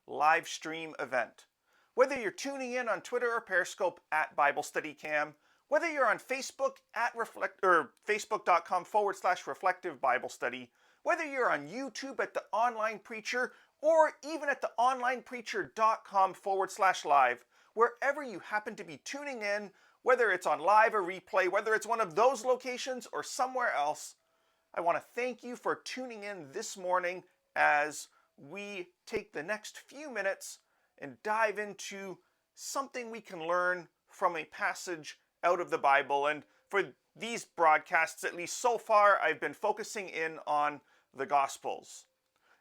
live stream event. Whether you're tuning in on Twitter or Periscope at BibleStudyCam, whether you're on Facebook at facebook.com/reflective Bible study, whether you're on YouTube at the Online Preacher, or even at the onlinepreacher.com/live, wherever you happen to be tuning in, whether it's on live or replay, whether it's one of those locations or somewhere else, I want to thank you for tuning in this morning as we take the next few minutes and dive into something we can learn from a passage out of the Bible. And for these broadcasts, at least so far, I've been focusing in on the Gospels.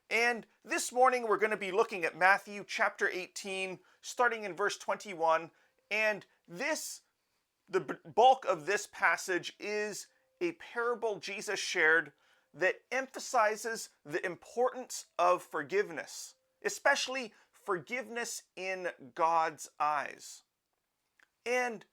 And this morning we're going to be looking at Matthew chapter 18, starting in verse 21. And the bulk of this passage is a parable Jesus shared that emphasizes the importance of forgiveness, especially forgiveness in God's eyes. And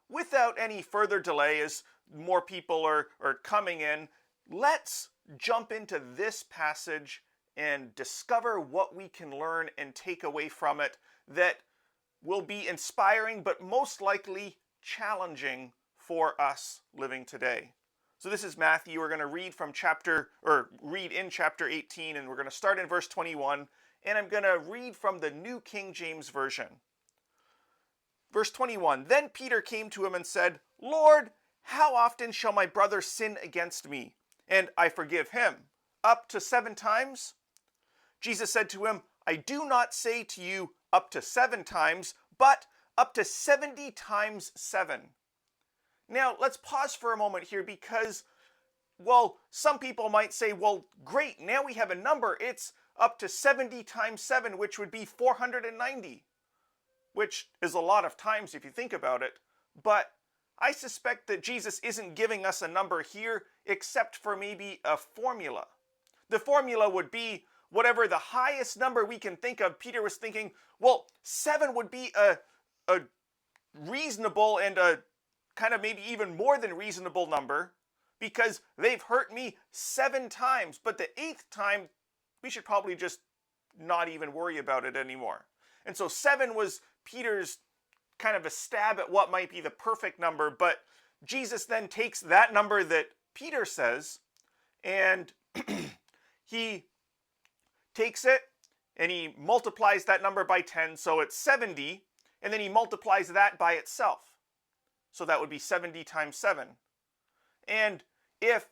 without any further delay, as more people are coming in, let's jump into this passage and discover what we can learn and take away from it that will be inspiring, but most likely challenging for us living today. So this is Matthew. We're going to read in chapter 18, and we're going to start in verse 21, and I'm going to read from the New King James Version. Verse 21, "Then Peter came to him and said, 'Lord, how often shall my brother sin against me, and I forgive him? Up to 7 times?' Jesus said to him, 'I do not say to you up to 7 times, but up to 70 times 7. Now, let's pause for a moment here because, well, some people might say, well, great, now we have a number. It's up to 70 times 7, which would be 490, which is a lot of times if you think about it. But I suspect that Jesus isn't giving us a number here except for maybe a formula. The formula would be whatever the highest number we can think of. Peter was thinking, well, 7 would be a reasonable and a kind of maybe even more than reasonable number because they've hurt me 7 times. But the 8th time, we should probably just not even worry about it anymore. And so 7 was Peter's kind of a stab at what might be the perfect number. But Jesus then takes that number that Peter says and he takes it and he multiplies that number by 10, so it's 70, and then he multiplies that by itself. So that would be 70 times 7. And if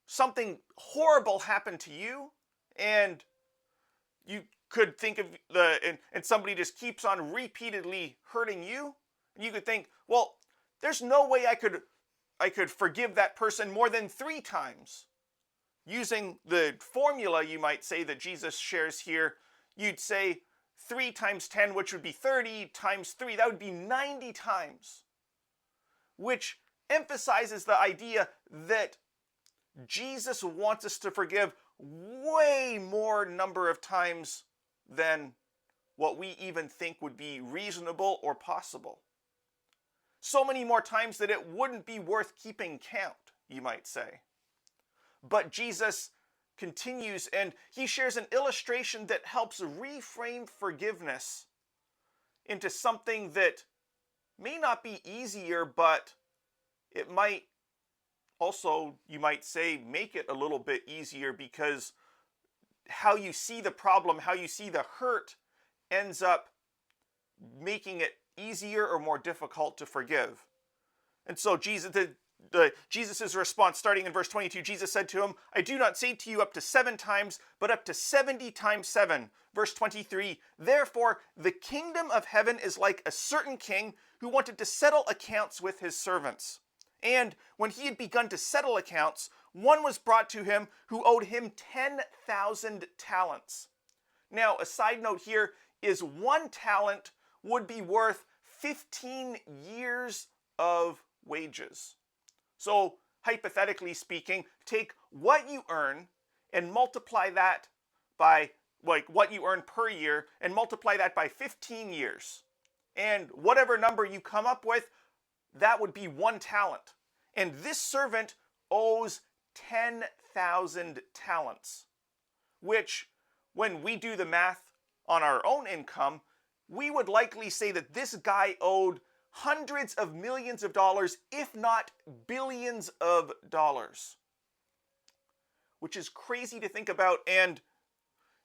something horrible happened to you, and you could think of and somebody just keeps on repeatedly hurting you, you could think, well, there's no way I could forgive that person more than 3 times. Using the formula, you might say, that Jesus shares here, you'd say 3 times 10, which would be 30, times 3, that would be 90 times. Which emphasizes the idea that Jesus wants us to forgive way more number of times than what we even think would be reasonable or possible. So many more times that it wouldn't be worth keeping count, you might say. But Jesus continues and he shares an illustration that helps reframe forgiveness into something that may not be easier, but it might also, you might say, make it a little bit easier because how you see the problem, how you see the hurt ends up making it easier or more difficult to forgive. And so Jesus' response, starting in verse 22, Jesus said to him, "I do not say to you up to 7 times, but up to 70 times 7. Verse 23, "Therefore the kingdom of heaven is like a certain king who wanted to settle accounts with his servants. And when he had begun to settle accounts, one was brought to him who owed him 10,000 talents. Now, a side note here is 1 talent would be worth 15 years of wages. So, hypothetically speaking, take what you earn and multiply that by, what you earn per year, and multiply that by 15 years. And whatever number you come up with, that would be 1 talent. And this servant owes 10,000 talents, which, when we do the math on our own income, we would likely say that this guy owed hundreds of millions of dollars, if not billions of dollars. Which is crazy to think about, and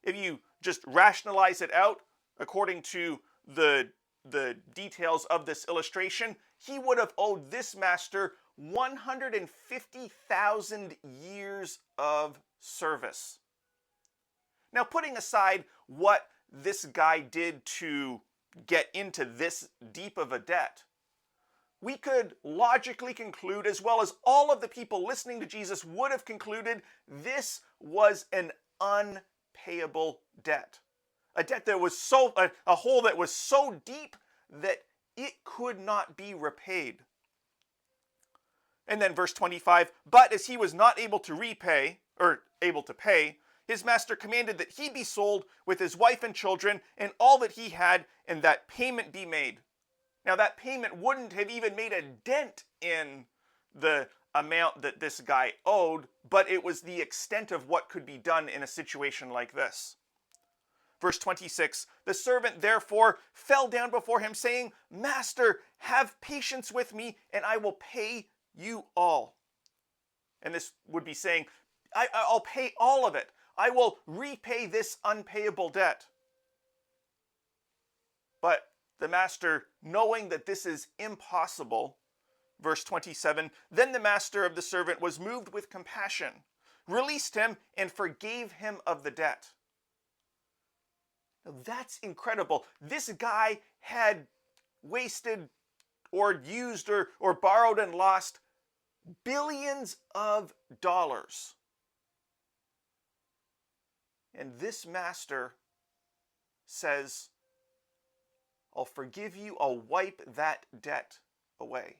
if you just rationalize it out according to the details of this illustration, he would have owed this master 150,000 years of service. Now, putting aside what this guy did to get into this deep of a debt, we could logically conclude, as well as all of the people listening to Jesus would have concluded, this was an unpayable debt. A debt that was a hole that was so deep that it could not be repaid. And then verse 25, but as he was not able to pay, his master commanded that he be sold with his wife and children and all that he had, and that payment be made. Now, that payment wouldn't have even made a dent in the amount that this guy owed, but it was the extent of what could be done in a situation like this. Verse 26, the servant therefore fell down before him, saying, Master, have patience with me, and I will pay you all. And this would be saying, I'll pay all of it. I will repay this unpayable debt. But the master, knowing that this is impossible, verse 27, then the master of the servant was moved with compassion, released him, and forgave him of the debt. Now that's incredible. This guy had wasted or used or borrowed and lost billions of dollars. And this master says, I'll forgive you, I'll wipe that debt away.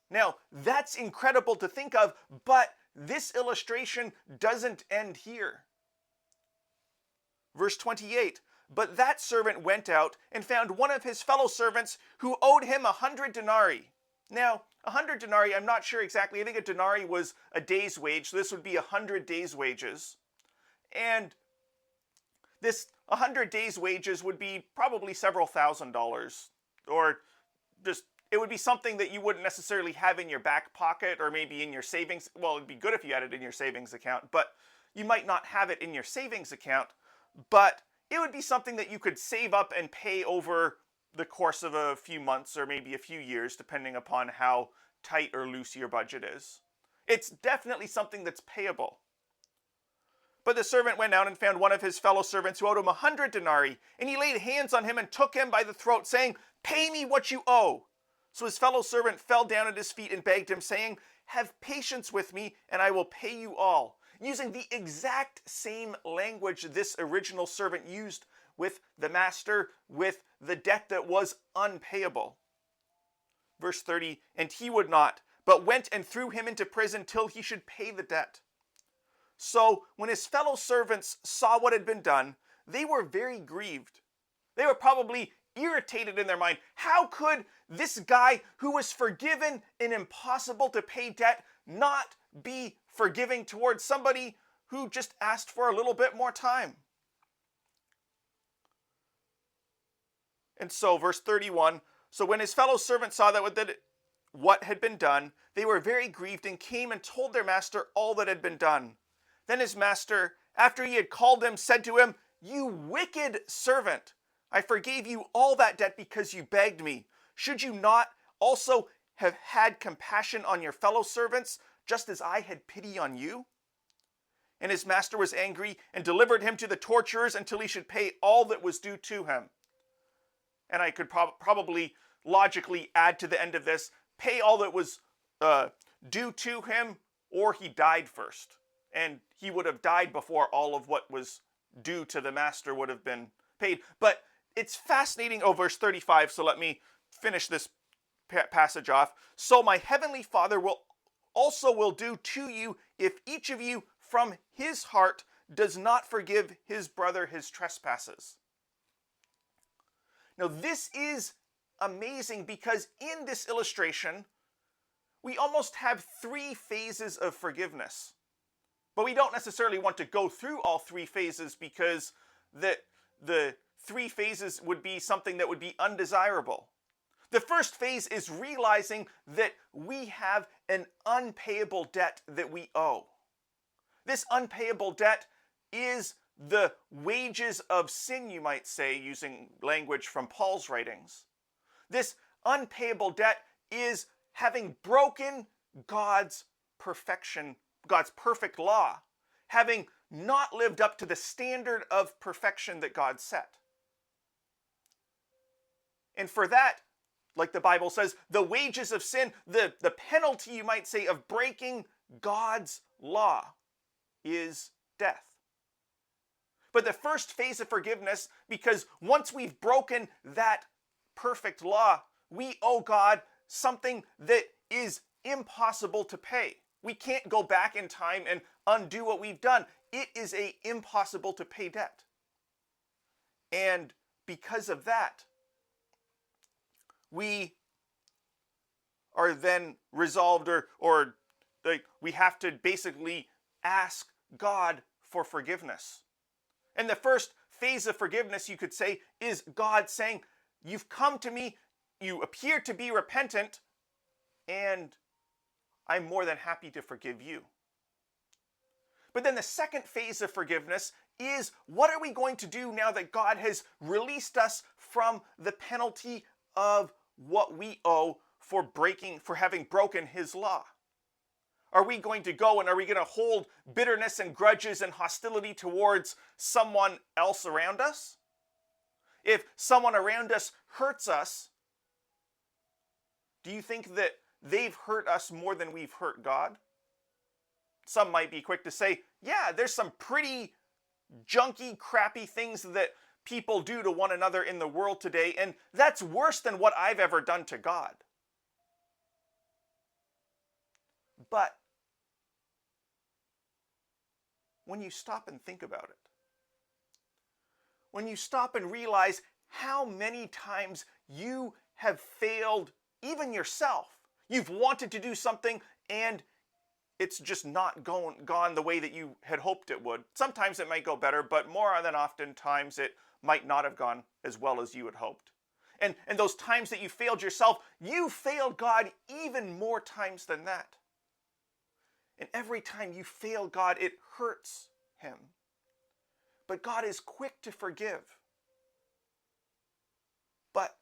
Now, that's incredible to think of, but this illustration doesn't end here. Verse 28, but that servant went out and found one of his fellow servants who owed him 100 denarii. Now, 100 denarii, I'm not sure exactly. I think a denarii was a day's wage, so this would be 100 days' wages. And this 100 days' wages would be probably several $1,000s, or just, it would be something that you wouldn't necessarily have in your back pocket or maybe in your savings. Well, it'd be good if you had it in your savings account, but you might not have it in your savings account. But it would be something that you could save up and pay over the course of a few months or maybe a few years, depending upon how tight or loose your budget is. It's definitely something that's payable. But the servant went out and found one of his fellow servants who owed him 100 denarii, and he laid hands on him and took him by the throat, saying, Pay me what you owe. So his fellow servant fell down at his feet and begged him, saying, Have patience with me, and I will pay you all. Using the exact same language this original servant used with the master, with the debt that was unpayable. Verse 30, and he would not, but went and threw him into prison till he should pay the debt. So when his fellow servants saw what had been done, they were very grieved. They were probably irritated in their mind. How could this guy who was forgiven an impossible to pay debt not be forgiving towards somebody who just asked for a little bit more time? And so verse 31, so when his fellow servants saw that what had been done, they were very grieved and came and told their master all that had been done. Then his master, after he had called him, said to him, You wicked servant, I forgave you all that debt because you begged me. Should you not also have had compassion on your fellow servants, just as I had pity on you? And his master was angry and delivered him to the torturers until he should pay all that was due to him. And I could probably logically add to the end of this, pay all that was due to him, or he died first. And he would have died before all of what was due to the master would have been paid. But it's fascinating. Verse 35, so let me finish this passage off. So my heavenly Father will do to you if each of you from his heart does not forgive his brother his trespasses. Now this is amazing because in this illustration, we almost have 3 phases of forgiveness. But we don't necessarily want to go through all 3 phases because that the three phases would be something that would be undesirable. The first phase is realizing that we have an unpayable debt that we owe. This unpayable debt is the wages of sin, you might say, using language from Paul's writings. This unpayable debt is having broken God's perfection, God's perfect law, having not lived up to the standard of perfection that God set. And for that, like the Bible says, the wages of sin, the penalty, you might say, of breaking God's law is death. But the first phase of forgiveness, because once we've broken that perfect law, we owe God something that is impossible to pay. We can't go back in time and undo what we've done. It is an impossible to pay debt. And because of that, we are then resolved or like we have to basically ask God for forgiveness. And the first phase of forgiveness, you could say, is God saying, you've come to me, you appear to be repentant, and I'm more than happy to forgive you. But then the second phase of forgiveness is, what are we going to do now that God has released us from the penalty of what we owe for having broken his law? Are we going to go and are we going to hold bitterness and grudges and hostility towards someone else around us? If someone around us hurts us, do you think that they've hurt us more than we've hurt God? Some might be quick to say, yeah, there's some pretty junky, crappy things that people do to one another in the world today, and that's worse than what I've ever done to God. But when you stop and think about it, when you stop and realize how many times you have failed even yourself, you've wanted to do something and it's just not gone the way that you had hoped it would. Sometimes it might go better, but more than oftentimes it might not have gone as well as you had hoped. And those times that you failed yourself, you failed God even more times than that. And every time you fail God, it hurts him. But God is quick to forgive. But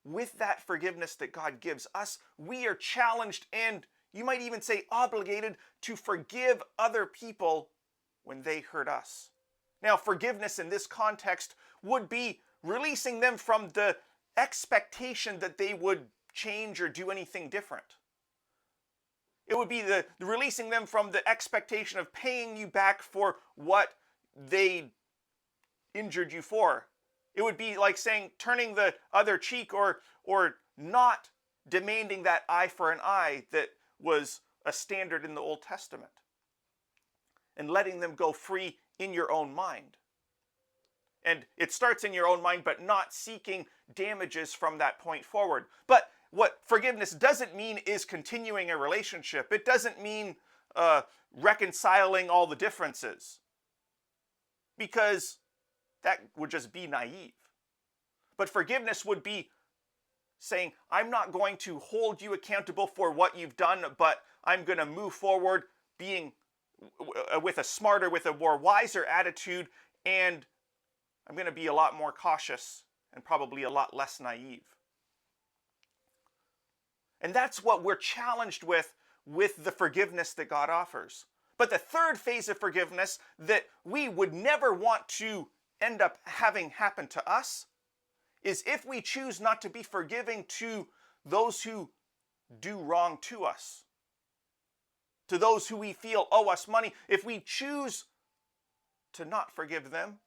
with that forgiveness that God gives us, we are challenged and you might even say obligated to forgive other people when they hurt us. Now, forgiveness in this context would be releasing them from the expectation that they would change or do anything different. It would be the releasing them from the expectation of paying you back for what they injured you for. It would be like saying turning the other cheek or not demanding that eye for an eye that was a standard in the Old Testament. And letting them go free in your own mind. And it starts in your own mind, but not seeking damages from that point forward. But what forgiveness doesn't mean is continuing a relationship. It doesn't mean reconciling all the differences. Because that would just be naive. But forgiveness would be saying, I'm not going to hold you accountable for what you've done, but I'm going to move forward being with a more wiser attitude, and I'm going to be a lot more cautious and probably a lot less naive. And that's what we're challenged with the forgiveness that God offers. But the third phase of forgiveness that we would never want to end up having happen to us is if we choose not to be forgiving to those who do wrong to us, to those who we feel owe us money. If we choose to not forgive them,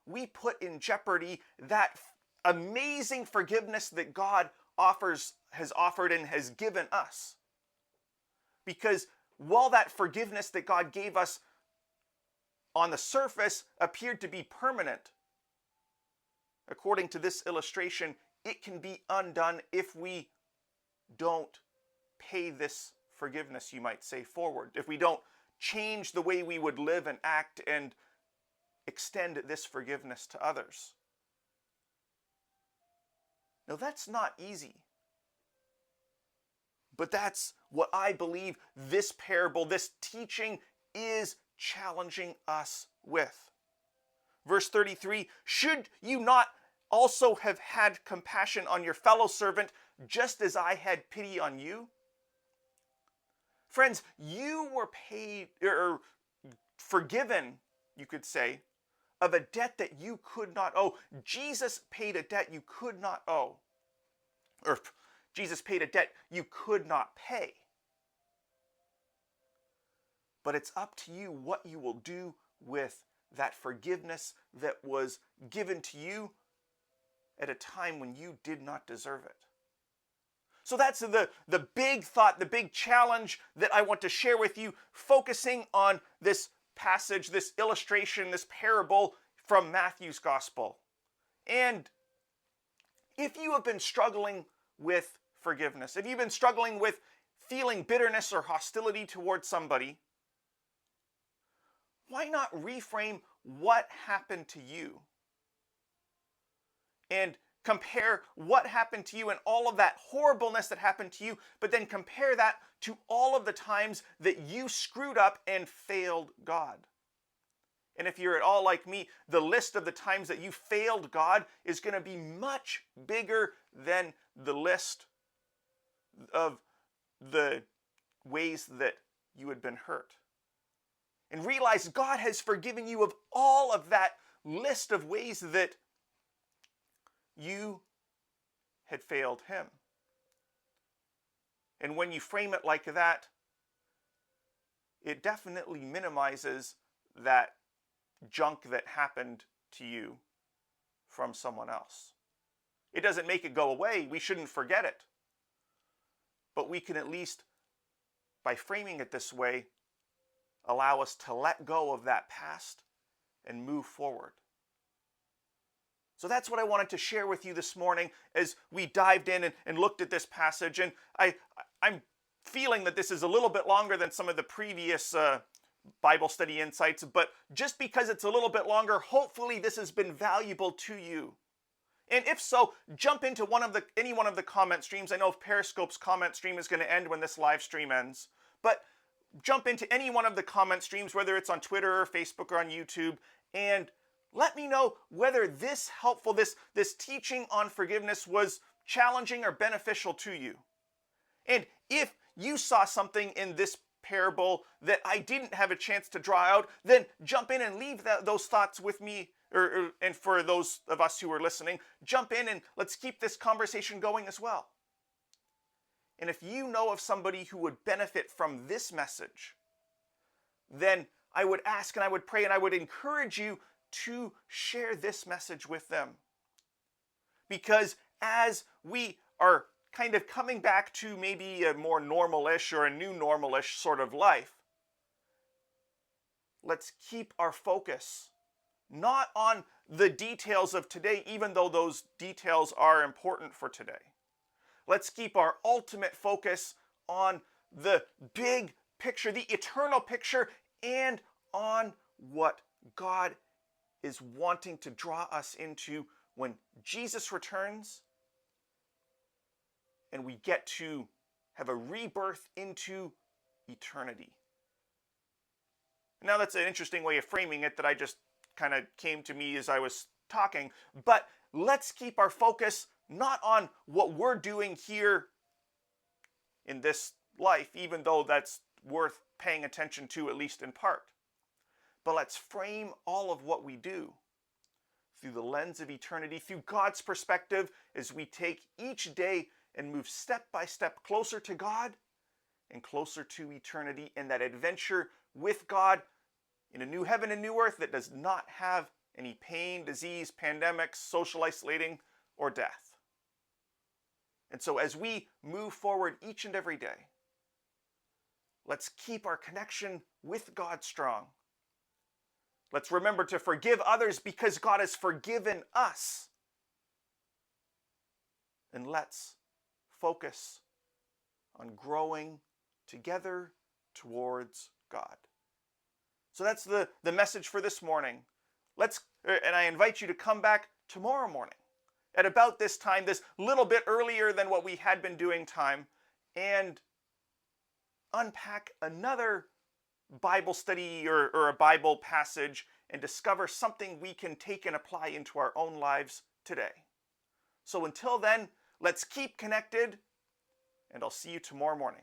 we put in jeopardy that amazing forgiveness that God has offered and has given us. Because while that forgiveness that God gave us on the surface appeared to be permanent, according to this illustration, it can be undone if we don't pay this forgiveness, you might say, forward. If we don't change the way we would live and act and extend this forgiveness to others. Now, that's not easy. But that's what I believe this parable, this teaching is challenging us with. Verse 33, should you not also have had compassion on your fellow servant, just as I had pity on you? Friends, you were paid, or forgiven, you could say, of a debt that you could not owe. Jesus paid a debt you could not owe. Or Jesus paid a debt you could not pay. But it's up to you what you will do with that forgiveness that was given to you at a time when you did not deserve it. So that's the big thought, the big challenge that I want to share with you, focusing on this passage, this illustration, this parable from Matthew's Gospel. And if you have been struggling with forgiveness, if you've been struggling with feeling bitterness or hostility towards somebody, why not reframe what happened to you and compare what happened to you and all of that horribleness that happened to you, but then compare that to all of the times that you screwed up and failed God. And if you're at all like me, the list of the times that you failed God is going to be much bigger than the list of the ways that you had been hurt. And realize God has forgiven you of all of that list of ways that you had failed Him. And when you frame it like that, it definitely minimizes that junk that happened to you from someone else. It doesn't make it go away. We shouldn't forget it. But we can at least, by framing it this way, allow us to let go of that past and move forward. So that's what I wanted to share with you this morning as we dived in and looked at this passage. And I'm feeling that this is a little bit longer than some of the previous Bible study insights, but just because it's a little bit longer, hopefully this has been valuable to you. And if so, jump into any one of the comment streams. I know Periscope's comment stream is going to end when this live stream ends, but jump into any one of the comment streams, whether it's on Twitter or Facebook or on YouTube, and let me know whether this teaching on forgiveness was challenging or beneficial to you. And if you saw something in this parable that I didn't have a chance to draw out, then jump in and leave those thoughts with me, and for those of us who are listening, jump in and let's keep this conversation going as well. And if you know of somebody who would benefit from this message, then I would ask and I would pray and I would encourage you to share this message with them. Because as we are kind of coming back to maybe a more normal-ish or a new normal-ish sort of life, let's keep our focus not on the details of today, even though those details are important for today. Let's keep our ultimate focus on the big picture, the eternal picture, and on what God is wanting to draw us into when Jesus returns and we get to have a rebirth into eternity. Now that's an interesting way of framing it that I just kind of came to me as I was talking, but let's keep our focus not on what we're doing here in this life, even though that's worth paying attention to, at least in part. But let's frame all of what we do through the lens of eternity, through God's perspective, as we take each day and move step by step closer to God and closer to eternity in that adventure with God in a new heaven and new earth that does not have any pain, disease, pandemics, social isolating, or death. And so as we move forward each and every day, let's keep our connection with God strong. Let's remember to forgive others because God has forgiven us. And let's focus on growing together towards God. So that's the message for this morning. And I invite you to come back tomorrow morning at about this time, this little bit earlier than what we had been doing time, and unpack another Bible study or a Bible passage and discover something we can take and apply into our own lives today. So until then, let's keep connected, and I'll see you tomorrow morning.